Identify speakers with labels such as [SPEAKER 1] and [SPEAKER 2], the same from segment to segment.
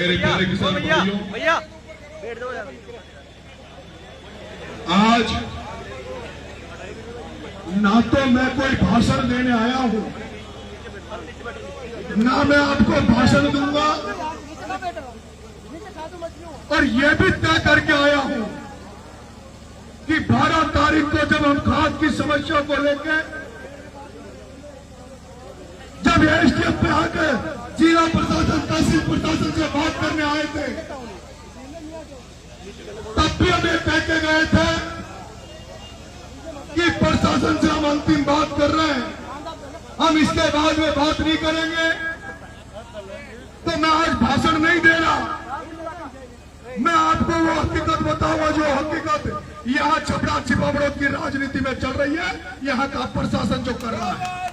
[SPEAKER 1] मेरे प्यारे किसान भाइयों, आज ना तो मैं कोई भाषण देने आया हूं, ना मैं आपको भाषण दूंगा, और यह भी तय करके आया हूं कि 12 तारीख को जब हम खाद की समस्या को लेकर जब एसडीएम पे आकर जिला प्रशासन तहसील प्रशासन से बात करने आए थे, तब भी हम ये कह के गए थे कि प्रशासन से हम अंतिम बात कर रहे हैं, हम इसके बाद में बात नहीं करेंगे। तो मैं आज भाषण नहीं दे रहा, मैं आपको वो हकीकत बताऊंगा जो हकीकत यहाँ छपरा छिपाबड़ोद की राजनीति में चल रही है, यहाँ का प्रशासन जो कर रहा है।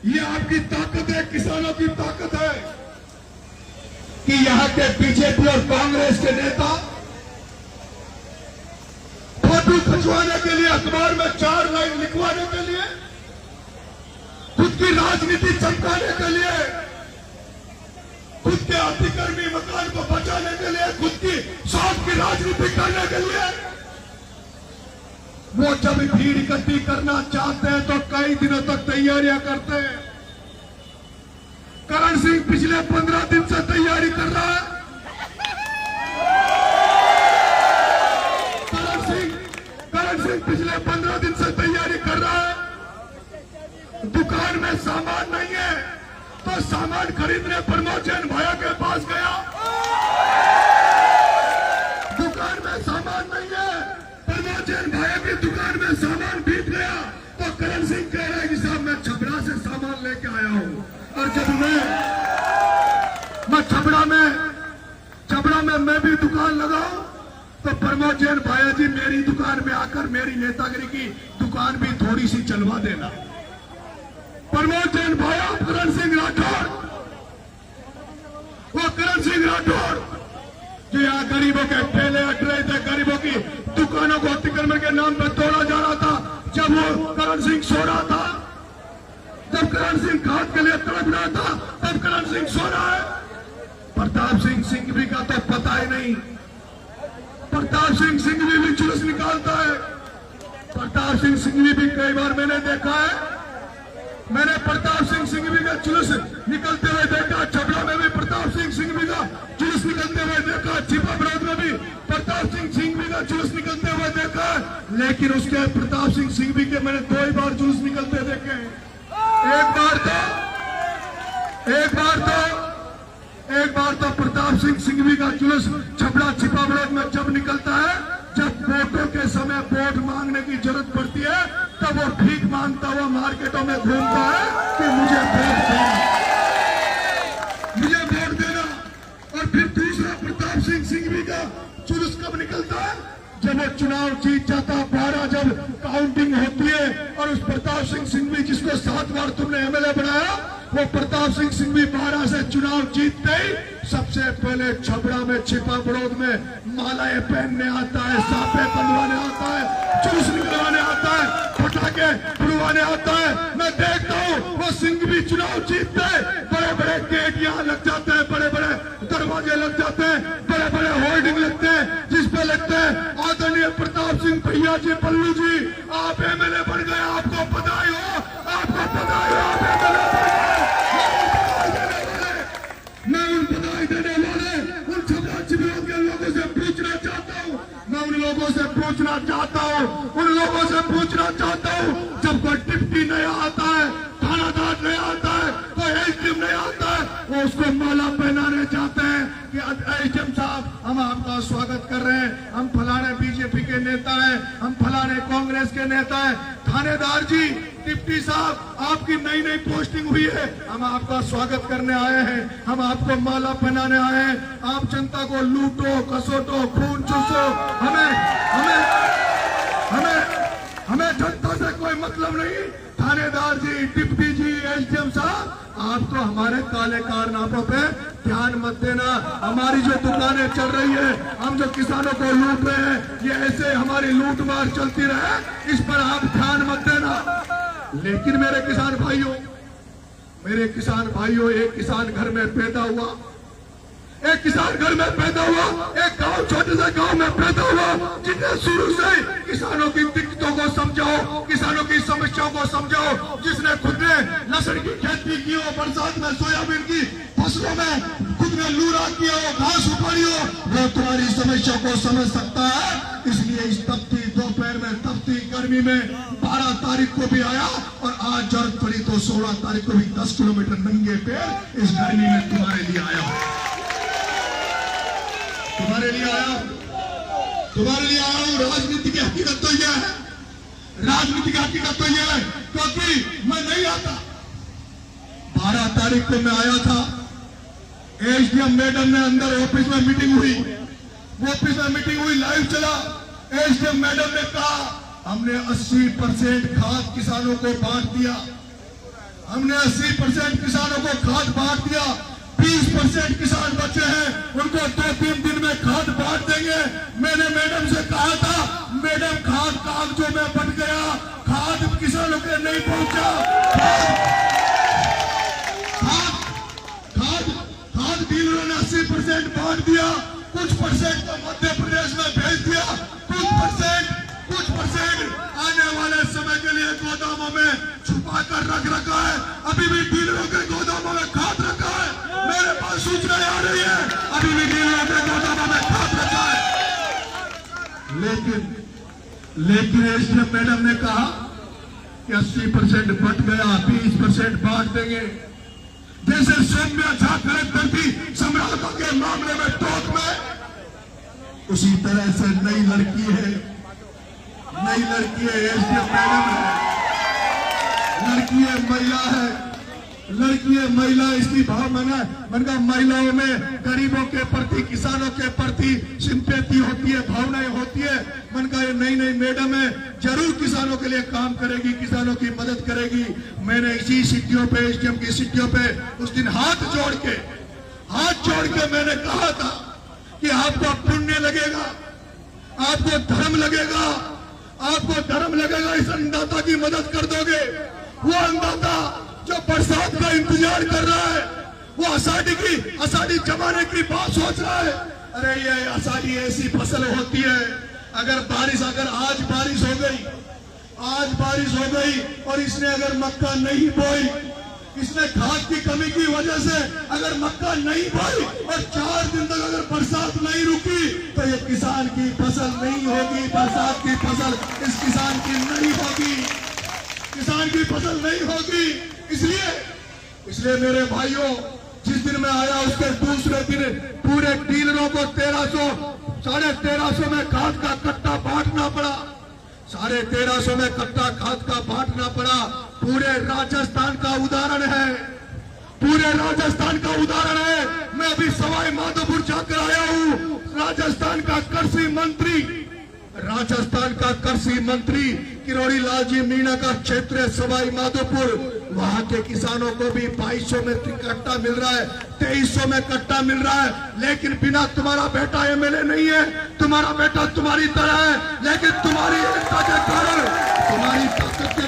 [SPEAKER 1] ये आपकी ताकत है, किसानों की ताकत है कि यहाँ के बीजेपी और कांग्रेस के नेता फोटो खिंचवाने के लिए, अखबार में 4 लाइन लिखवाने के लिए, खुद की राजनीति चमकाने के लिए, खुद के अतिक्रमी मकान को बचाने के लिए, खुद की स्वार्थ की राजनीति करने के लिए वो जब भीड़ इकट्ठी करना चाहते हैं तो कई दिनों तक तैयारियां करते हैं। करण सिंह पिछले 15 दिन से तैयारी कर रहा है। करण सिंह पिछले 15 दिन से तैयारी कर रहा है। दुकान में सामान नहीं है तो सामान खरीदने प्रमोद जैन भैया के पास गया। दुकान में सामान नहीं है, प्रमोद जैन भैया की दुकान में सामान बीत गया तो करण सिंह कह रहा है कि साहब मैं छपरा से सामान लेके आया हूं, और जब मैं छपरा में मैं भी दुकान लगाऊं तो प्रमोद जैन भैया जी मेरी दुकान में आकर मेरी नेतागिरी की दुकान भी थोड़ी सी चलवा देना। प्रमोद जैन भैया, करण सिंह राठौर, वो करण सिंह राठौर जो यहाँ गरीबों के ठेले हट रहे थे, गरीबों की दुकानों को अतिक्रमण के नाम पर तोड़ा जा रहा था, जब वो करण सिंह सो रहा था, जब करण सिंह खाद के लिए तड़प रहा था, तब करण सिंह सो रहा है। प्रताप सिंह सिंघवी का तो पता ही नहीं। प्रताप सिंह सिंघवी भी जुलूस निकालता है। प्रताप सिंह सिंघवी भी कई बार मैंने देखा है, मैंने प्रताप सिंह सिंघवी का जुलूस निकलते हुए देखा। छपरा में भी प्रताप सिंह सिंघवी का जुलूस निकलते हुए देखा, छिपाबड़ोद में भी प्रताप सिंह सिंघवी का जुलूस निकलते हुए देखा, लेकिन उसके प्रताप सिंह सिंघवी के मैंने 2 ही बार जुलूस निकलते देखे। एक बार तो प्रताप सिंह सिंघवी का जुलूस छपरा छिपाबड़ोद में जब निकलता है, जब वोटों के समय वोट मांगने की जरूरत पड़ती है, तब वो भीख मांगता हुआ मार्केटों में घूमता है कि मुझे वोट देना। और फिर दूसरा प्रताप सिंह सिंघवी का जुलूस कब निकलता है? जब वो चुनाव जीत जाता, 12 जब काउंटिंग होती है और उस प्रताप सिंह सिंघवी जिसको 7 बार तुमने एमएलए बनाया, वो प्रताप सिंह सिंघवी 12 से चुनाव जीतते ही सबसे पहले छपरा में, छिपाबड़ोद में मालाएं पहनने आता है, साफे बनवाने आता है, जुलूस निकलवाने आता है, पटाखे उड़वाने आता है। मैं देखता हूँ वो सिंघवी चुनाव जीतते हैं, बड़े बड़े गेट यहाँ लग जाते हैं, बड़े बड़े दरवाजे लग जाते हैं, बड़े बड़े होर्डिंग लगते हैं, जिस पे लगते हैं आदरणीय प्रताप सिंह भैया जी, पल्लू जी आप एमएलए बन गए, आपको बधाई हो, आपको बधाई हो, आप एमएलए बन गए। मैं उन बधाई देने वाले उन छपरा छिपाबड़ोद के लोगों से पूछना चाहता हूँ, मैं उन लोगों से पूछना चाहता हूँ, जब कोई डिप्टी नया आता है, थानादार नया आता है, कोई एसडीएम नया आता है, वो उसको माला पहनाने जाते हैं कि एसडीएम साहब हम आपका स्वागत कर रहे हैं, हम फलाने बीजेपी के नेता हैं, हम फलाने कांग्रेस के नेता हैं। थानेदार जी, डिप्टी साहब आपकी नई पोस्टिंग हुई है, हम आपका स्वागत करने आए हैं, हम आपको माला पहनाने आए हैं। आप जनता को लूटो, खसोटो, खून चूसो, हमें जनता से कोई मतलब नहीं। थानेदार जी, डिप्टी जी, एसडीएम साहब आप तो हमारे काले कारनामों पे ध्यान मत देना। हमारी जो दुकानें चल रही है, हम जो किसानों को लूट रहे हैं, ये ऐसे हमारी लूटमार चलती रहे, इस पर आप ध्यान मत देना। लेकिन मेरे किसान भाइयों, मेरे किसान भाइयों, एक किसान घर में पैदा हुआ, एक किसान घर में पैदा हुआ, एक गांव, छोटे से गांव में पैदा हुआ, जिसने शुरू से किसानों की दिक्कतों को समझाओ, किसानों की समस्याओं को समझाओ, जिसने खुद ने लहसुन की खेती की हो, बरसात में सोयाबीन की फसलों में खुद ने लूरा किया हो, घास उखाड़ी हो, वो तुम्हारी समस्या को समझ सकता है। इसलिए इस तपती दोपहर में, तपती गर्मी में 12 तारीख को भी आया और आज जरूरत पड़ी तो 16 तारीख को भी 10 किलोमीटर नंगे पैर इस गर्मी में तुम्हारे लिए आया, तुम्हारे लिए आया, तुम्हारे लिए आया हूं। राजनीति की हकीकत तो यह है, राजनीति की हकीकत तो यह है, क्योंकि मैं नहीं आता। 12 तारीख को मैं आया था, एसडीएम मैडम ने अंदर ऑफिस में मीटिंग हुई, ऑफिस में मीटिंग हुई, लाइव चला। एसडीएम मैडम ने कहा हमने 80% खाद किसानों को बांट दिया, हमने 80% किसानों को खाद बांट दिया, 20% किसान बचे हैं, उनको 2-3 दिन में खाद बांट देंगे। मैंने मैडम से कहा था, मैडम खाद कागजों में बट गया, खाद किसानों के नहीं पहुंचा, खाद डीलरों ने 80% बांट दिया, कुछ परसेंट तो मध्य प्रदेश में भेज दिया, कुछ परसेंट आने वाले समय के लिए गोदामों में छुपा कर रख रखा है। अभी भी डीलरों के गोदामों में खाद रखा है, मेरे पास सूचनाएं आ रही है, अभी भी डीलरों के गोदामों में खाद रखा है। लेकिन एसडीएम मैडम ने कहा कि 80% बट गया, 20% बांट देंगे। जैसे सौम्या झा कलेक्टर थी समराला के मामले में टोक में, उसी तरह से नई लड़की है एसडीएम मैडम है, लड़की है, महिला है, लड़की है, महिला। इसकी भाव मनका महिलाओं में गरीबों के प्रति, किसानों के प्रति सिंपैथी होती है, भावनाएं होती है। मन का ये नई मैडम है, जरूर किसानों के लिए काम करेगी, किसानों की मदद करेगी। मैंने इसी सीढ़ियों पे, एसडीएम की सीढ़ियों पे उस दिन हाथ जोड़ के मैंने कहा था कि आपको पुण्य लगेगा, आपको धर्म लगेगा, आपको धर्म लगेगा, इस अन्नदाता की मदद कर दोगे। वो अन्नदाता जो बरसात का इंतजार कर रहा है, वो आषाढ़ी जमाने की बात सोच रहा है। अरे ये आषाढ़ी ऐसी फसल होती है, अगर आज बारिश हो गई और इसने अगर मक्का नहीं बोई, इसने खाद की कमी की वजह से अगर मक्का नहीं बोई और 4 दिन तक अगर बरसात नहीं रुकी, तो ये किसान की फसल नहीं होगी, बरसात की फसल इस किसान की नहीं होगी, किसान की फसल नहीं होगी। इसलिए मेरे भाइयों, जिस दिन मैं आया उसके दूसरे दिन पूरे डीलरों को 1350 में खाद का कट्टा बांटना पड़ा, 1350 में कट्टा खाद का बांटना पड़ा। पूरे राजस्थान का उदाहरण है, मैं अभी सवाई माधोपुर जाकर आया हूँ। राजस्थान का कृषि मंत्री किरोड़ी लाल जी मीणा का क्षेत्र है सवाई माधोपुर, वहां के किसानों को भी 2200 में कट्टा मिल रहा है, 2300 में कट्टा मिल रहा है। लेकिन बिना तुम्हारा बेटा एमएलए नहीं है, तुम्हारा बेटा तुम्हारी तरह है, लेकिन तुम्हारी एकता के कारण, तुम्हारी ताकत के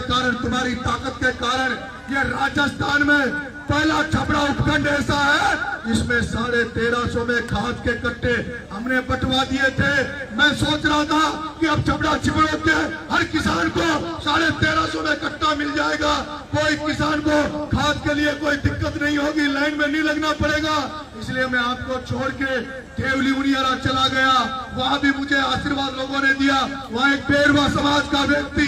[SPEAKER 1] कारण, तुम्हारी ताकत के कारण ये राजस्थान में पहला छपरा उपखंड ऐसा है जिसमें 1350 में खाद के कट्टे हमने बंटवा दिए थे। मैं सोच रहा था कि अब छपरा छिपड़ों के हर किसान को 1350 में कट्टा मिल जाएगा, कोई किसान को खाद के लिए कोई दिक्कत नहीं होगी, लाइन में नहीं लगना पड़ेगा। इसलिए मैं आपको छोड़ के देवली उनियारा चला गया, वहां भी मुझे आशीर्वाद लोगों ने दिया। वहां एक बेरवा समाज का व्यक्ति,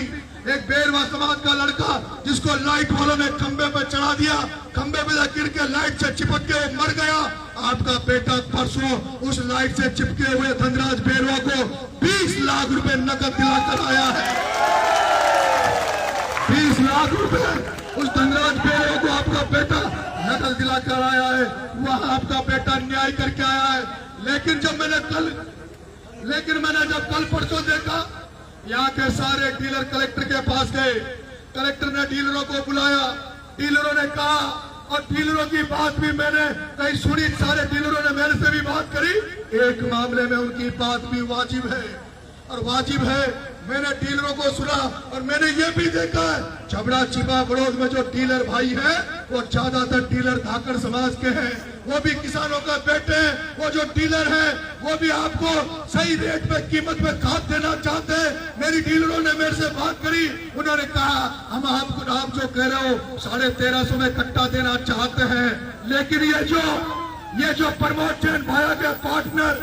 [SPEAKER 1] एक बेरवा समाज का लड़का जिसको लाइट वालों ने खंबे पे चढ़ा दिया, खंबे पे गिर के लाइट से चिपक के मर गया। आपका बेटा परसों उस लाइट से चिपके हुए धनराज बेरवा को 20 लाख रुपए नकद दिलाकर आया है। 20 लाख रुपए उस धनराज बेरवा को आपका बेटा नकद दिलाकर आया है, वहां आपका बेटा न्याय करके आया है। लेकिन मैंने जब कल परसों देखा, यहाँ के सारे डीलर कलेक्टर के पास गए, कलेक्टर ने डीलरों को बुलाया, डीलरों ने कहा, और डीलरों की बात भी मैंने कहीं सुनी, सारे डीलरों ने मेरे से भी बात करी, एक मामले में उनकी बात भी वाजिब है। और वाजिब है। मैंने डीलरों को सुना और मैंने ये भी देखा है छबड़ा छिपा बड़ौद में जो डीलर भाई हैं वो ज्यादातर डीलर धाकड़ समाज के हैं, वो भी किसानों का बेटे हैं। वो जो डीलर हैं वो भी आपको सही रेट में कीमत में खाद देना चाहते हैं। मेरी डीलरों ने मेरे से बात करी, उन्होंने कहा हम आपको आप जो कह रहे हो 1350 में कट्टा देना चाहते हैं, लेकिन ये जो प्रमोद जैन भाया के पार्टनर,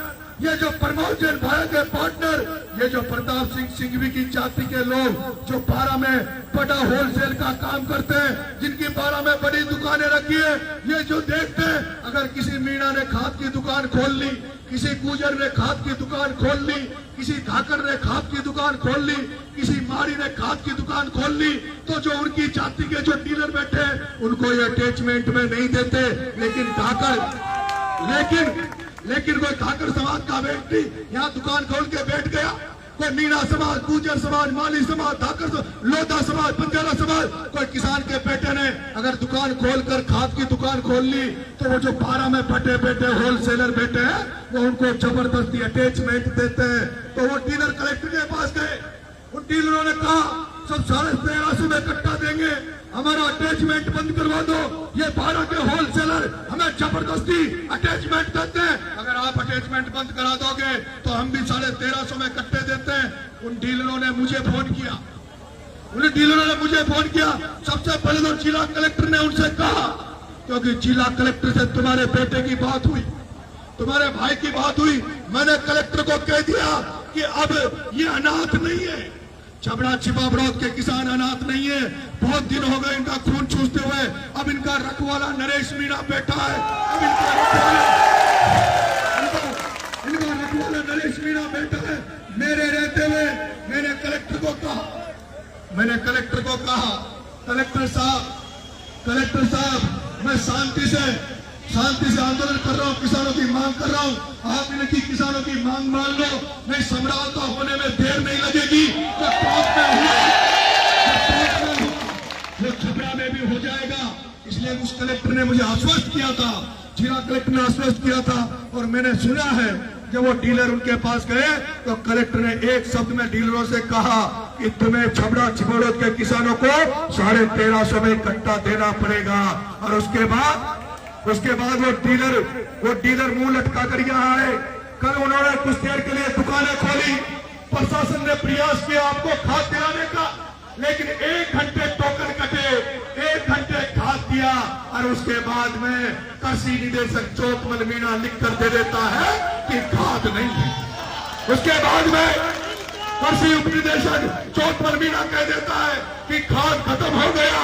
[SPEAKER 1] ये जो प्रमोद जैन भाया के पार्टनर, ये जो प्रताप सिंह सिंघवी की जाति के लोग जो पारा में बड़ा होलसेल का काम करते हैं, जिनकी पारा में बड़ी दुकानें रखी है, ये जो देखते हैं अगर किसी मीणा ने खाद की दुकान खोल ली, किसी गुजर ने खाद की दुकान खोल ली, किसी धाकड़ ने खाद की दुकान खोल ली, किसी मारी ने खाद की दुकान खोल ली, तो जो उनकी जाति के जो डीलर बैठे हैं उनको ये अटैचमेंट में नहीं देते। लेकिन लेकिन कोई धाकड़ समाज का व्यक्ति यहाँ दुकान खोल के बैठ गया, कोई मीणा समाज, गुजर समाज, माली समाज, धाकड़ समाज, लोधा समाज, बंजारा समाज, कोई किसान के बेटे ने अगर दुकान खोलकर खाद की दुकान खोल ली, तो वो जो पारा में फटे बैठे होलसेलर बैठे हैं वो उनको जबरदस्ती अटैचमेंट देते हैं। तो वो डीलर कलेक्टर के पास गए, उन डीलरों ने कहा सब 1350 में कट्टा देंगे, हमारा अटैचमेंट बंद करवा दो। ये पारा के होलसेलर हमें जबरदस्ती अटैचमेंट देते हैं, अगर आप अटैचमेंट बंद करा दोगे तो हम भी 1350 में कट्टे देते हैं। उन डीलरों ने मुझे फोन किया, सबसे पहले तो जिला कलेक्टर ने उनसे कहा, क्योंकि जिला कलेक्टर से तुम्हारे बेटे की बात हुई, तुम्हारे भाई की बात हुई, मैंने कलेक्टर को कह दिया कि अब ये अनाथ नहीं है, छबड़ा छिपा बड़ौद के किसान अनाथ नहीं है। बहुत दिन हो गए इनका खून चूसते हुए, अब इनका रखवाला नरेश मीणा बैठा है, अब इनका रखवाला नरेश मीणा बैठा है। मेरे रहते हुए मैंने कलेक्टर को कहा कलेक्टर साहब मैं शांति से आंदोलन कर रहा हूँ, किसानों की मांग कर रहा हूँ, आप इनकी किसानों की मांग मान लो, नहीं समझौता होने में देर नहीं लगेगी, वो छपरा में भी हो जाएगा। इसलिए उस कलेक्टर ने मुझे आश्वस्त किया था, जिला कलेक्टर ने आश्वस्त किया था, और मैंने सुना है जब वो डीलर उनके पास गए तो कलेक्टर ने एक शब्द में डीलरों से कहा कि तुम्हें छबड़ा छिबड़ौद के किसानों को 1350 में कट्टा देना पड़ेगा। और उसके बाद वो डीलर मुंह लटका कर यहाँ आए। कल उन्होंने कुछ देर के लिए दुकानें खोली, प्रशासन ने प्रयास किया आपको खाद दिलाने का, लेकिन 1 घंटे टोकन कटे, 1 घंटे खाद दिया, और उसके बाद में कृषि निदेशक चोतमल मीणा लिख कर दे देता है कि खाद नहीं है। उसके बाद में कृषि उप निदेशक चोतमल मीणा कह देता है कि खाद खत्म हो गया,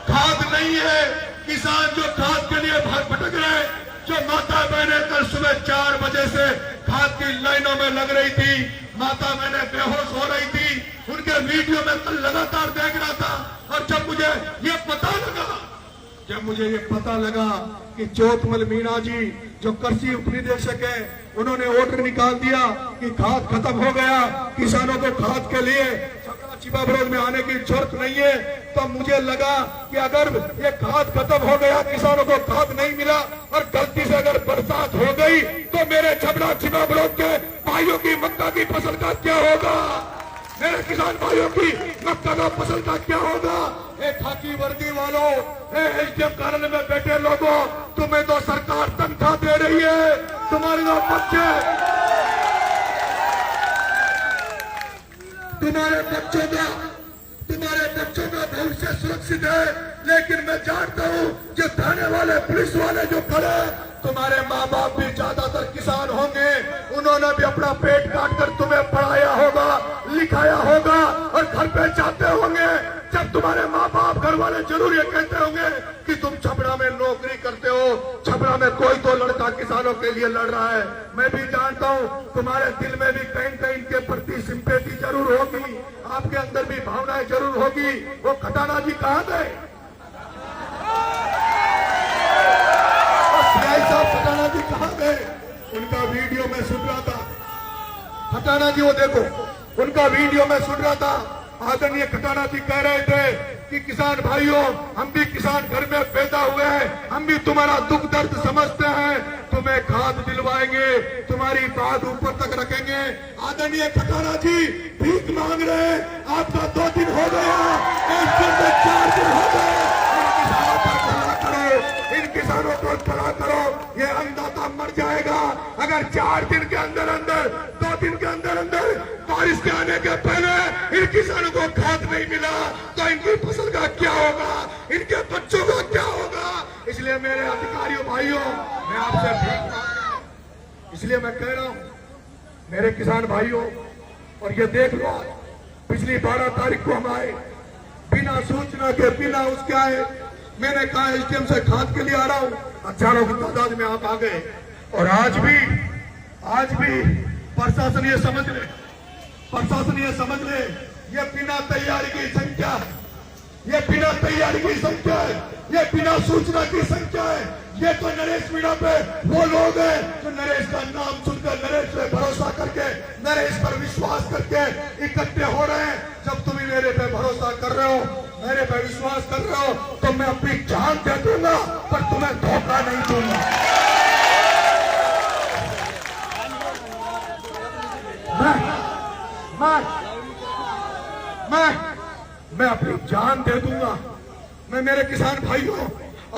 [SPEAKER 1] खाद नहीं है। किसान जो खाद के लिए भटक रहे, जो माता बहनें कल सुबह 4 बजे से खाद की लाइनों में लग रही थी, माता बहनें बेहोश हो रही थी, उनके वीडियो में कल लगातार देख रहा था। और जब मुझे ये पता लगा कि चोतमल मीणा जी जो कृषि उप निदेशक है, उन्होंने ऑर्डर निकाल दिया कि खाद खत्म हो गया, किसानों को खाद के लिए छिपा बड़ौद में आने की जरूरत नहीं है, तो मुझे लगा कि अगर ये खाद खत्म हो गया, किसानों को खाद नहीं मिला, और गलती से अगर बरसात हो गई तो मेरे छबड़ा छिपा बड़ौद के भाइयों की मक्का की फसल का क्या होगा, मेरे किसान भाइयों की मक्का का फसल का क्या होगा। खाकी वर्दी वालों, एसडीएम कार्यालय में बैठे लोगों, तुम्हें तो सरकार तनख्वाह दे रही है, तुम्हारे बच्चों का भविष्य सुरक्षित है। लेकिन मैं जानता हूँ जो थाने वाले पुलिस वाले जो खड़े, तुम्हारे माँ बाप भी ज्यादातर किसान होंगे, उन्होंने भी अपना पेट काट कर तुम्हें पढ़ाया होगा, लिखाया होगा, और घर पे जाते होंगे जब तुम्हारे माँ बाप घर वाले जरूर ये कहते होंगे कि तुम छबड़ा में नौकरी करते हो, छबड़ा में कोई तो लड़का किसानों के लिए लड़ रहा है। मैं भी जानता हूँ तुम्हारे दिल में भी कहीं कहीं इनके प्रति सिंपैथी जरूर होगी, आपके अंदर भी भावनाएं जरूर होगी। वो खटाना जी कहाँ गए? खटाना जी कहाँ गए? उनका वीडियो में सुन रहा था, खटाना जी वो देखो, उनका वीडियो में सुन रहा था। आदरणीय खटाना जी कह रहे थे कि किसान भाइयों, हम भी किसान घर में पैदा हुए हैं, हम भी तुम्हारा दुख दर्द समझते हैं, तुम्हें खाद दिलवाएंगे, तुम्हारी बात ऊपर तक रखेंगे। आदरणीय खटाना जी भीख मांग रहे हैं, आपका 2 दिन हो गया, 1 दिन से 4 दिन हो गए। इन किसानों को भला करो, ये अन्नदाता मर जाएगा अगर 4 दिन के अंदर अंदर 2 दिन के अंदर अंदर बारिश के आने के पहले इन किसानों को खाद नहीं मिला तो इनकी फसल का क्या होगा, इनके बच्चों का क्या होगा। इसलिए मेरे अधिकारियों भाइयों, मैं आपसे भीख मांग रहा हूं। इसलिए मैं कह रहा हूं मेरे किसान भाइयों, और ये देख लो पिछली 12 तारीख को हम आए, बिना सूचना के बिना उसके आए। मैंने कहा एसडीएम से खाद के लिए आ रहा हूं, हजारों की तादाद में आप आ गए। और आज भी प्रशासन ये समझ ले, ये बिना तैयारी की संख्या, ये बिना तैयारी की संख्या है, ये बिना सूचना की संख्या है। ये तो नरेश मीणा पे वो लोग हैं जो नरेश का नाम सुनकर, नरेश पे भरोसा करके, नरेश पर विश्वास करके इकट्ठे हो रहे हैं। जब तुम मेरे पे भरोसा कर रहे हो, मेरे पे विश्वास कर रहे हो, तो मैं अपनी जान दे दूंगा पर तुम्हें धोखा नहीं दूंगा। मैं अपनी जान दे दूंगा, मैं मेरे किसान भाइयों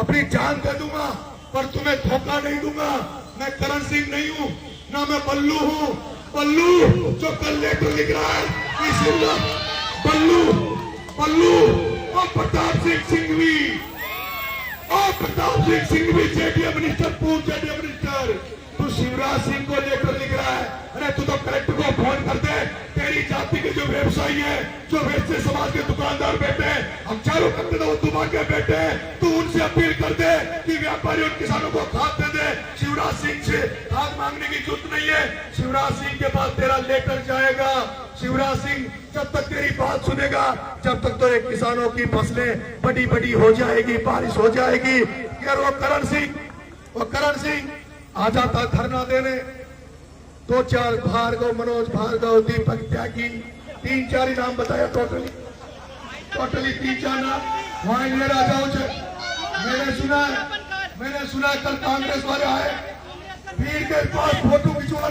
[SPEAKER 1] अपनी जान दे दूंगा पर तुम्हें धोखा नहीं दूंगा। मैं करण सिंह नहीं हूं, ना मैं बल्लू हूं। बल्लू जो कल लेटर लिख रहा है, इसीलिए बल्लू और प्रताप सिंह भी जेडीए मिनिस्टर, पूर्व जेडीए मिनिस्टर, तू शिवराज सिंह को लेकर लिख रहा है। अरे तू तो कलेक्टर को फोन कर दे, तेरी जाति के जो व्यवसायी है, जो वैश्य समाज के दुकानदार बैठे हैं, हम चारों करते तो दुकान के बैठे हैं, तू उनसे अपील कर दे कि व्यापारी उन किसानों को खाद दे दे। शिवराज सिंह से खाद मांगने की जरूरत नहीं है, शिवराज सिंह के पास तेरा लेटर जाएगा। शिवराज सिंह जब तक तेरी बात सुनेगा, जब तक तो किसानों की फसलें बड़ी बड़ी हो जाएगी, बारिश हो जाएगी। यार वो करण सिंह आ जाता धरना देने, 2-4 भार्गव, मनोज भार्गव, दीपक त्यागी, 3-4 ही नाम बताया, टोटली 3-4 नाम वहां इंदिरा आ जाओ। मैंने सुना कल कांग्रेस वाले आए, भीड़ के पास फोटो खिंचवा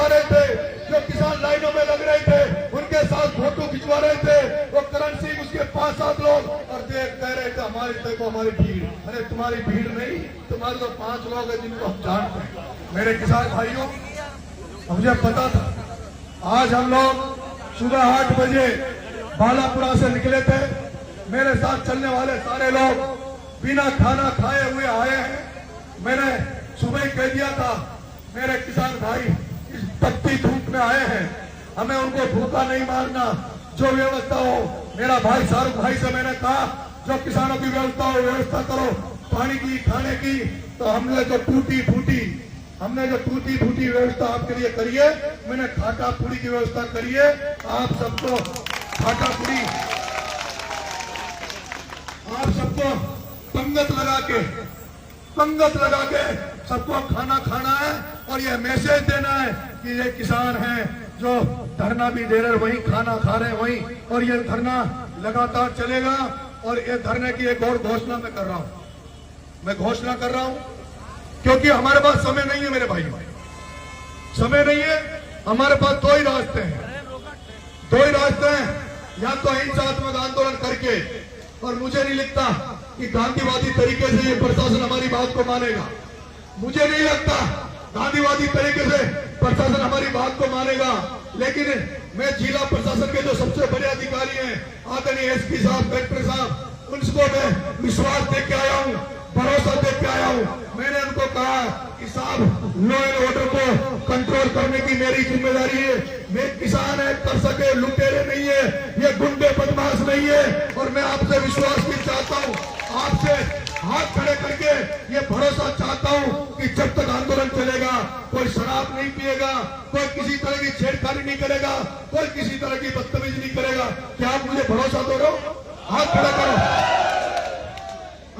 [SPEAKER 1] रहे थे, जो किसान लाइनों में लग रहे थे उनके साथ फोटो खिंचवा रहे थे। वो करण सिंह उसके 5-7 लोग, और कह रहे थे हमारी भीड़। अरे तुम्हारी भीड़ नहीं, तुम्हारे तो 5 लोग हैं जिनको हम जानते हैं। मेरे किसान भाइयों, मुझे पता था आज हम लोग सुबह 8 बजे बालापुरा से निकले थे। मेरे साथ चलने वाले सारे लोग बिना खाना खाए हुए आए हैं। मैंने सुबह कह दिया था मेरे किसान भाई इस तपती धूप में आए हैं, हमें उनको भूखा नहीं मारना, जो व्यवस्था हो। मेरा भाई शाहरुख भाई से मैंने कहा जो किसानों की व्यवस्था हो व्यवस्था करो, पानी की, खाने की। तो हमने जो टूटी फूटी व्यवस्था आपके लिए करिए। मैंने खाटा पूरी की व्यवस्था करिए, आप सबको खाटा पूरी, आप सबको पंगत लगा के सबको खाना खाना है। और यह मैसेज देना है कि ये किसान हैं जो धरना भी दे रहे, वही खाना खा रहे हैं वही, और ये धरना लगातार चलेगा। और ये धरने की एक और घोषणा मैं कर रहा हूं, क्योंकि हमारे पास समय नहीं है मेरे भाई, समय नहीं है। हमारे पास 2 ही रास्ते हैं, या तो हिंसात्मक आंदोलन करके, और मुझे नहीं लगता कि गांधीवादी तरीके से ये प्रशासन हमारी बात को मानेगा। मुझे नहीं लगता गांधीवादी तरीके से प्रशासन हमारी बात को मानेगा। लेकिन मैं जिला प्रशासन के जो सबसे बड़े अधिकारी हैं, आदरणीय एसपी साहब, कलेक्टर साहब, उनको मैं विश्वास दे के आया हूं, भरोसा दे के आया हूं। मैंने उनको कहा कि साहब लॉ एंड ऑर्डर को कंट्रोल करने की मेरी जिम्मेदारी है। मैं किसान है, कर सके, लुटेरे नहीं है, ये गुंडे बदमाश नहीं है। और मैं आपसे विश्वास भी चाहता हूं, आपसे हाथ खड़े करके ये भरोसा चाहता हूं कि जब तक आंदोलन चलेगा कोई शराब नहीं पिएगा, कोई किसी तरह की छेड़खानी नहीं करेगा, कोई किसी तरह की बदतमीजी नहीं करेगा। क्या आप मुझे भरोसा दो रहे हो? हाथ खड़ा करो।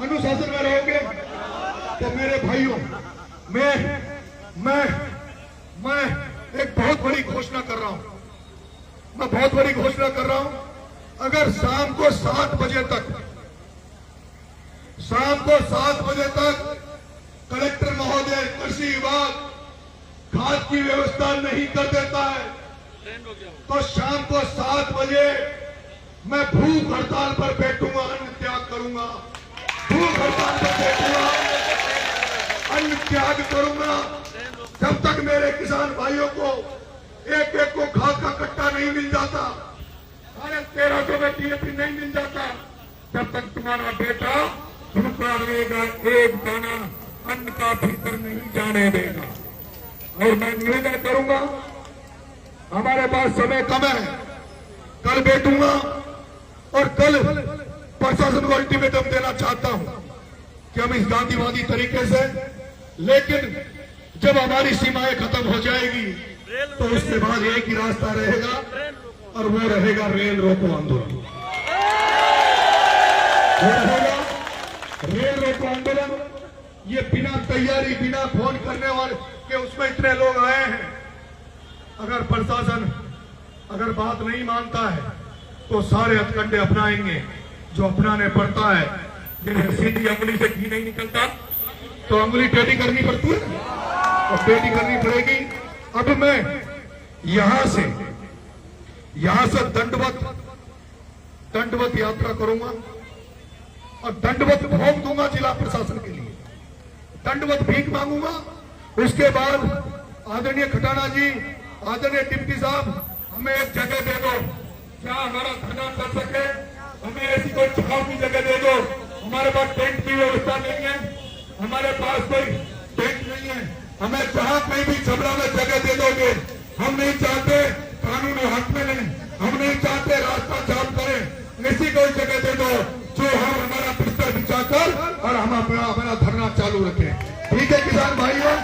[SPEAKER 1] अनुशासन में रहोगे तो मेरे भाइयों, मैं एक बहुत बड़ी घोषणा कर रहा हूं। अगर शाम को 7 बजे तक कलेक्टर महोदय कृषि विभाग खाद की व्यवस्था नहीं कर देता है तो शाम को 7 बजे मैं भूख हड़ताल पर बैठूंगा, अन्न त्याग करूंगा। भूख हड़ताल पर बैठूंगा, अन्न त्याग करूंगा जब तक मेरे किसान भाइयों को एक एक को खाद का कट्टा नहीं मिल जाता, 1300 में DAP नहीं मिल जाता, तब तक तुम्हारा बेटा भूखा रहेगा, एक दाना अन्न का भीतर नहीं जाने देगा। और मैं निवेदन करूंगा, हमारे पास समय कम है, कल बैठूंगा और कल प्रशासन को अल्टीमेटम देना चाहता हूं कि हम इस गांधीवादी तरीके से, लेकिन जब हमारी सीमाएं खत्म हो जाएगी तो उसके बाद एक ही रास्ता रहेगा और वो रहेगा रेल रोको आंदोलन। वो रहेगा रेल रोको आंदोलन। ये बिना तैयारी, बिना फोन करने वाले के उसमें इतने लोग आए हैं। अगर प्रशासन अगर बात नहीं मानता है तो सारे हथकंडे अपनाएंगे जो अपनाने पड़ता है। जिन्हें सीधी अंगुली से घी नहीं निकलता तो अंगुली टेढ़ी करनी पड़ती है और टेढ़ी करनी पड़ेगी। अब मैं यहां से दंडवत यात्रा करूंगा और दंडवत भोग दूंगा जिला प्रशासन के लिए, दंडवत भीख मांगूंगा। उसके बाद आदरणीय खटाना जी, आदरणीय डिप्टी साहब, हमें एक जगह दे दो क्या हमारा धरना कर सके, हमें ऐसी कोई छाव की जगह दे दो। हमारे पास टेंट की व्यवस्था नहीं है, हमारे पास कोई टेंट नहीं है, हमें जहां कहीं भी छबड़ा में जगह दे दोगे। हम नहीं चाहते कानून हाथ में लें, हम नहीं चाहते रास्ता जाम करें, ऐसी कोई जगह दे दो जो हम हमारा बिस्तर बिछाकर और हम अपना धरना चालू रखें। ठीक है किसान भाइयों,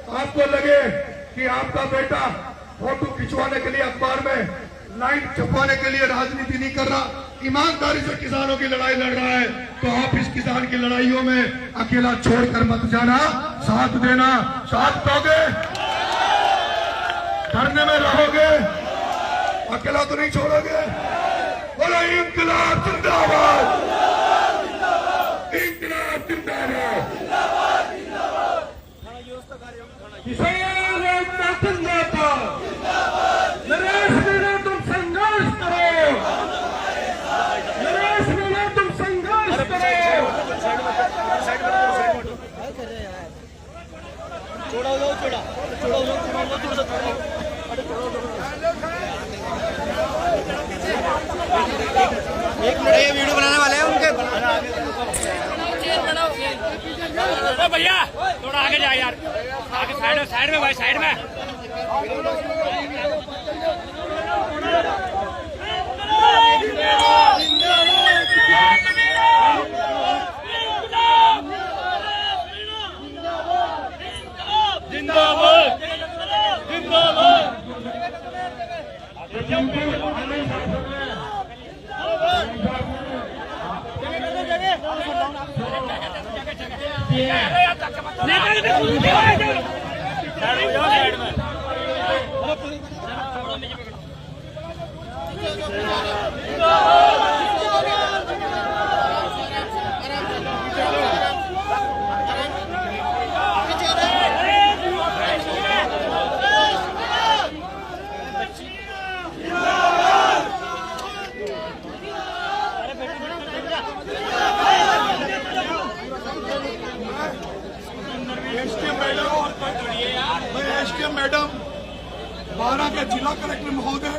[SPEAKER 1] आपको लगे कि आपका बेटा फोटो खिंचवाने के लिए अखबार में लाइन छपवाने के लिए राजनीति नहीं कर रहा, ईमानदारी से किसानों की लड़ाई लड़ रहा है, तो आप इस किसान की लड़ाइयों में अकेला छोड़कर मत जाना, साथ देना। साथ दोगे, धरने में रहोगे, अकेला तो नहीं छोड़ोगे। बोलो इंकलाब जिंदाबाद, इंकलाब जिंदाबाद, किसान एकता जिंदाबाद। नरेश मीणा तुम संघर्ष करो, नरेश मीणा तुम संघर्ष करो।
[SPEAKER 2] एक बड़े वीडियो बनाने वाले हैं उनके। भैया थोड़ा आगे जा यार, आगे साइड में भाई, साइड में। जिंदाबाद जिंदाबाद।
[SPEAKER 1] मैडम, 12 के जिला कलेक्टर महोदय,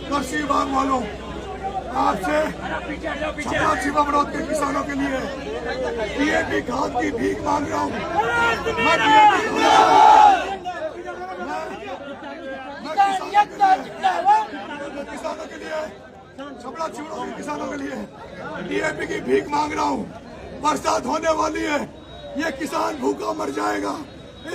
[SPEAKER 1] कृषि विभाग वालों, आपसे छपरा छिबरामऊ के किसानों के लिए DAP खाद की भीख मांग रहा हूँ। किसानों के लिए, छपरा छिबरामऊ के किसानों के लिए DAP की भीख मांग रहा हूँ। बरसात होने वाली है, ये किसान भूखा मर जाएगा।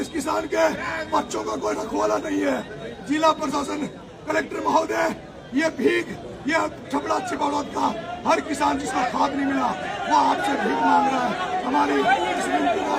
[SPEAKER 1] इस किसान के बच्चों का कोई रखवाला नहीं है। जिला प्रशासन, कलेक्टर महोदय, ये भीख, ये छपरा छिबरामऊ का हर किसान जिसको खाद नहीं मिला वो आपसे भीख मांग रहा है। हमारी इस विनती को